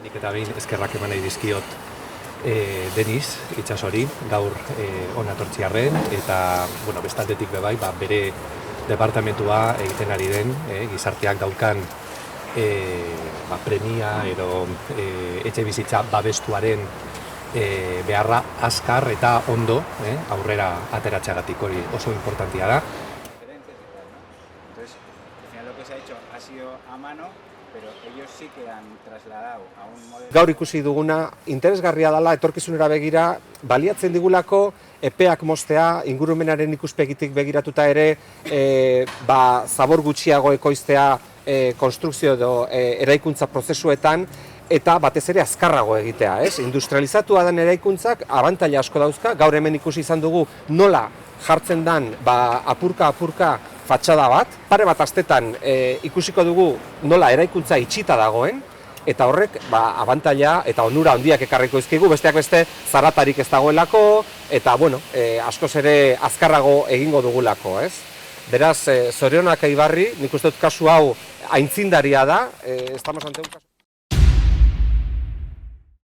Nik eta behin eskerrak eman nahi dizkiot Deniz Itsasori gaur onatortziarren eta bestaldetik bebai bere departamentua egiten ari den gizarteak daukan premia edo etxe bizitza babestuaren beharra azkar eta ondo aurrera ateratzeagatik hori oso importantia da. Entonces, al final lo que se ha hecho ha sido a mano, pero ellos sí que han trasladado a un modelo... Gaur ikusi duguna interesgarria dela etorkizunera begira, baliatzen digulako epeak moztea, ingurumenaren ikuspegitik begiratuta ere, zabor gutxiago ekoiztea konstrukzio edo eraikuntza prozesuetan, eta batez ere azkarrago egitea, ez? Industrializatua den eraikuntzak abantaila asko dauzka, gaur hemen ikusi izan dugu nola jartzen den apurka fatxada bat, pare bat astetan ikusiko dugu nola eraikuntza itxita dagoen, eta horrek abantaila eta onura handiak ekarriko dizkigu, besteak beste zaratarik ez dagoelako, eta askoz ere azkarrago egingo dugulako, ez? Beraz, zorionak Eibarri, nik uste dut kasu hau aitzindaria da, estamos ante un caso